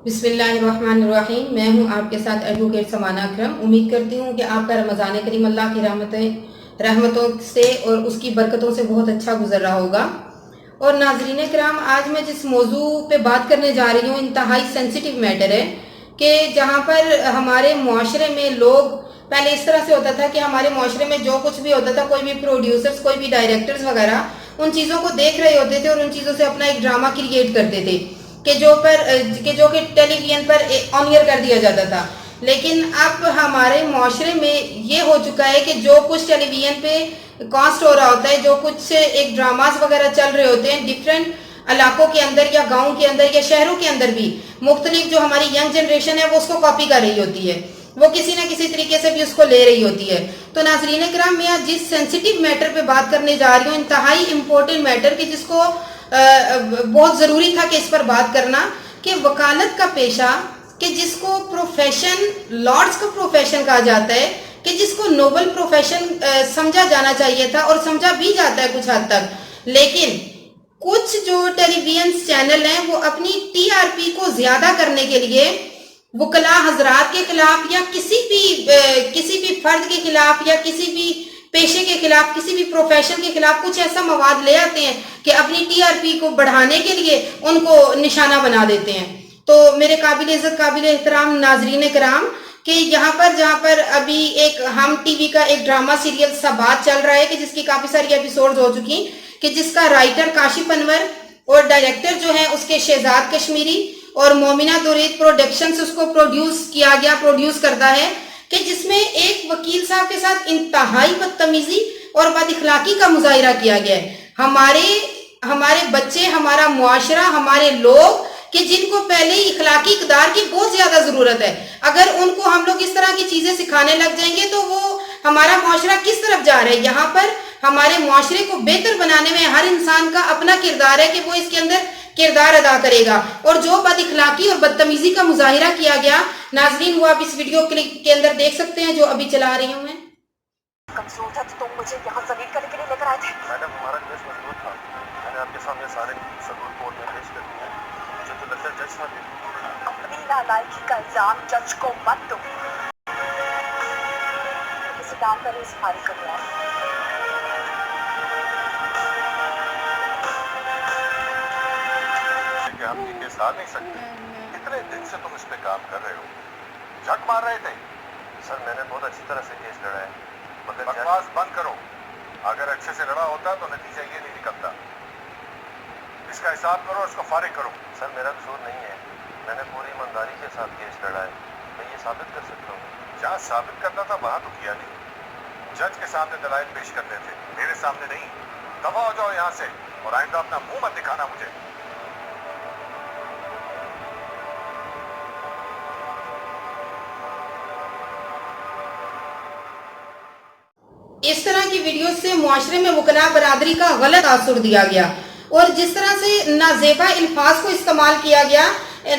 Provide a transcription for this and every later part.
بسم اللہ الرحمن الرحیم۔ میں ہوں آپ کے ساتھ ایڈوکیٹ سمانہ اکرم۔ امید کرتی ہوں کہ آپ کا رمضان کریم اللہ کی رحمتوں سے اور اس کی برکتوں سے بہت اچھا گزر رہا ہوگا۔ اور ناظرین کرام، آج میں جس موضوع پہ بات کرنے جا رہی ہوں انتہائی سینسیٹیو میٹر ہے کہ جہاں پر ہمارے معاشرے میں لوگ پہلے اس طرح سے ہوتا تھا کہ ہمارے معاشرے میں جو کچھ بھی ہوتا تھا، کوئی بھی پروڈیوسرز، کوئی بھی ڈائریکٹرز وغیرہ ان چیزوں کو دیکھ رہے ہوتے تھے اور ان چیزوں سے اپنا ایک ڈرامہ کریٹ کرتے تھے کہ جو کہ ٹیلی ویژن پر آن ایئر کر دیا جاتا تھا۔ لیکن اب ہمارے معاشرے میں یہ ہو چکا ہے کہ جو کچھ ٹیلی ویژن پہ کاسٹ ہو رہا ہوتا ہے، جو کچھ ایک ڈراماز وغیرہ چل رہے ہوتے ہیں ڈیفرنٹ علاقوں کے اندر یا گاؤں کے اندر یا شہروں کے اندر بھی، مختلف جو ہماری ینگ جنریشن ہے وہ اس کو کاپی کر رہی ہوتی ہے، وہ کسی نہ کسی طریقے سے بھی اس کو لے رہی ہوتی ہے۔ تو ناظرین کرام، میں آج جس سینسیٹیو میٹر پہ بات کرنے جا رہی ہوں، انتہائی امپورٹنٹ میٹر کہ جس کو بہت ضروری تھا کہ اس پر بات کرنا، کہ وکالت کا پیشہ، کہ جس کو پروفیشن لارڈز کا پروفیشن کہا جاتا ہے، کہ جس کو نوبل پروفیشن سمجھا جانا چاہیے تھا اور سمجھا بھی جاتا ہے کچھ حد تک، لیکن کچھ جو ٹیلی ویژن چینل ہیں وہ اپنی ٹی آر پی کو زیادہ کرنے کے لیے وکلاء حضرات کے خلاف یا کسی بھی فرد کے خلاف یا کسی بھی پیشے کے خلاف، کسی بھی پروفیشن کے خلاف کچھ ایسا مواد لے آتے ہیں کہ اپنی ٹی آر پی کو بڑھانے کے لیے ان کو نشانہ بنا دیتے ہیں۔ تو میرے قابل عزت قابل احترام ناظرین کرام، کہ جہاں پر ابھی ایک ہم ٹی وی کا ایک ڈرامہ سیریل سبات چل رہا ہے کہ جس کی کافی ساری ایپیسوڈز ہو چکی، کہ جس کا رائٹر کاشف انور اور ڈائریکٹر جو ہیں اس کے شہزاد کشمیری اور مومنہ دورید پروڈکشن سے اس کو پروڈیوس کرتا ہے، کہ جس میں ایک وکیل صاحب کے ساتھ انتہائی بدتمیزی اور بد اخلاقی کا مظاہرہ کیا گیا ہے۔ ہمارے بچے، ہمارا معاشرہ، ہمارے لوگ کہ جن کو پہلے ہی اخلاقی اقدار کی بہت زیادہ ضرورت ہے، اگر ان کو ہم لوگ اس طرح کی چیزیں سکھانے لگ جائیں گے تو وہ ہمارا معاشرہ کس طرف جا رہا ہے۔ یہاں پر ہمارے معاشرے کو بہتر بنانے میں ہر انسان کا اپنا کردار ہے کہ وہ اس کے اندر کردار ادا کرے گا، اور جو بد اخلاقی اور بدتمیزی کا مظاہرہ کیا گیا، ناظرین وہ آپ اس ویڈیو کلپ کے اندر دیکھ سکتے ہیں جو ابھی چلا رہی ہوں میں۔ کمزور تھا تو تم مجھے یہاں زمین کرنے کے لیے لے کر آئے تھے۔ میڈم، ہمارا کیس مضبوط تھا، میں نے آپ کے سامنے سارے ثبوت کورٹ میں پیش کر دیے ہیں۔ مجھے تو لگتا ہے جج صاحب بھی اپنی نالائکی کا الزام جج کو مت دو۔ کسی کام کا ریس فارغ کر دیا۔ کہ ہم یہ کیس لا نہیں سکتے، اتنے دن سے تم اس پہ کام کر رہے ہو، جھک مار رہے تھے۔ سر، میں نے بہت اچھی طرح سے کیس لڑا ہے، مگر بکواس بند کرو۔ اگر اچھے سے لڑا ہوتا تو نتیجہ یہ نہیں نکلتا۔ اس کا حساب کرو، اس کو فارغ کرو۔ سر، میرا قصور نہیں ہے، میں نے پوری ایمانداری کے ساتھ کیس لڑا ہے، میں یہ ثابت کر سکتا ہوں۔ جہاں ثابت کرنا تھا وہاں تو کیا نہیں، جج کے سامنے دلائل پیش کرنے تھے، میرے سامنے نہیں۔ دفع ہو جاؤ یہاں سے، اور آئندہ اپنا منہ مت دکھانا مجھے۔ اس طرح کی ویڈیوز سے معاشرے میں وکلاء برادری کا غلط تاثر دیا گیا، اور جس طرح سے نازیبا الفاظ کو استعمال کیا گیا،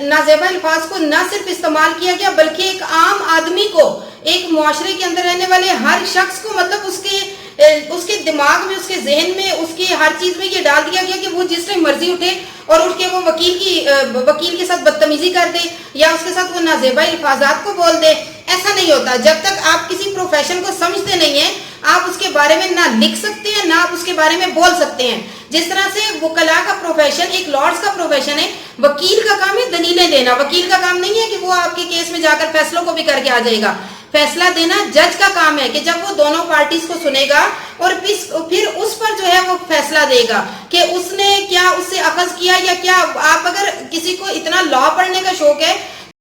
نازیبا الفاظ کو نہ صرف استعمال کیا گیا بلکہ ایک عام آدمی کو، ایک معاشرے کے اندر رہنے والے ہر شخص کو، مطلب اس کے دماغ میں، اس کے ذہن میں، اس کے ہر چیز میں یہ ڈال دیا گیا کہ وہ جس ٹائم مرضی اٹھے اور اٹھ کے وہ وکیل کے ساتھ بدتمیزی کر دے یا اس کے ساتھ وہ نازیبا الفاظات کو بول دے۔ ایسا نہیں ہوتا۔ جب تک آپ کسی پروفیشن کو سمجھتے نہیں ہیں، آپ اس کے بارے میں نہ لکھ سکتے ہیں، نہ آپ اس کے بارے میں بول سکتے ہیں۔ جس طرح سے وکلاء کا پروفیشن ایک لارڈز کا پروفیشن ہے، وکیل کا کام ہے دلیلیں دینا۔ وکیل کا کام نہیں ہے کہ وہ آپ کے کیس میں جا کر فیصلوں کو بھی کر کے آ جائے گا۔ فیصلہ دینا جج کا کام ہے کہ جب وہ دونوں پارٹیز کو سنے گا اور پھر اس پر جو ہے وہ فیصلہ دے گا کہ اس نے کیا اس سے اخذ کیا یا کیا۔ آپ اگر کسی کو اتنا لا پڑھنے کا شوق ہے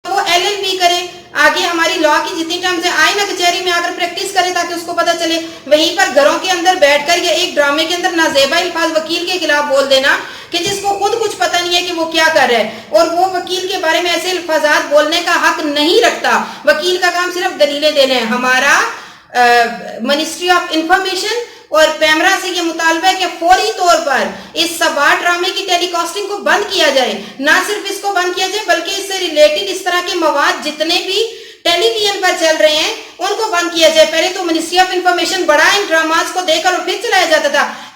تو وہ LLB کرے، آگے ہماری لا کی جتنی ٹرمز ہیں آئے نا کچہری میں آ کر پریکٹس کرے تاکہ اس کو پتہ چلے۔ وہیں پر گھروں کے اندر بیٹھ کر یا ایک ڈرامے کے اندر نازیبا الفاظ وکیل کے خلاف بول دینا کہ جس کو خود کچھ پتہ نہیں ہے کہ وہ کیا کر رہا ہے، اور وہ وکیل کے بارے میں ایسے الفاظات بولنے کا حق نہیں رکھتا۔ وکیل کا کام صرف دلیلیں دینے ہیں۔ ہمارا منسٹری آف انفارمیشن اور پیمرا سے یہ مطالبہ ہے کہ فوری طور پر اس سبات ڈرامے کی ٹیلی کاسٹنگ کو بند کیا جائے۔ نہ صرف اس کو بند کیا جائے بلکہ اس سے ریلیٹڈ اس طرح کے مواد جتنے بھی ٹیلی ویژن پر چل رہے ہیں ان کو بند کیا جائے۔ پہلے تو منسٹری آف انفارمیشن بڑا ان ڈراماز کو دیکھ کر اور پھر چلایا جاتا تھا،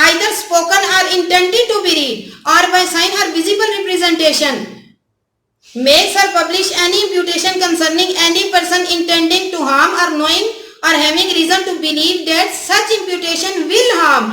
either spoken or intended to be read or by sign or visible representation makes or publish any imputation concerning any person intending to harm or knowing or having reason to believe that such imputation will harm।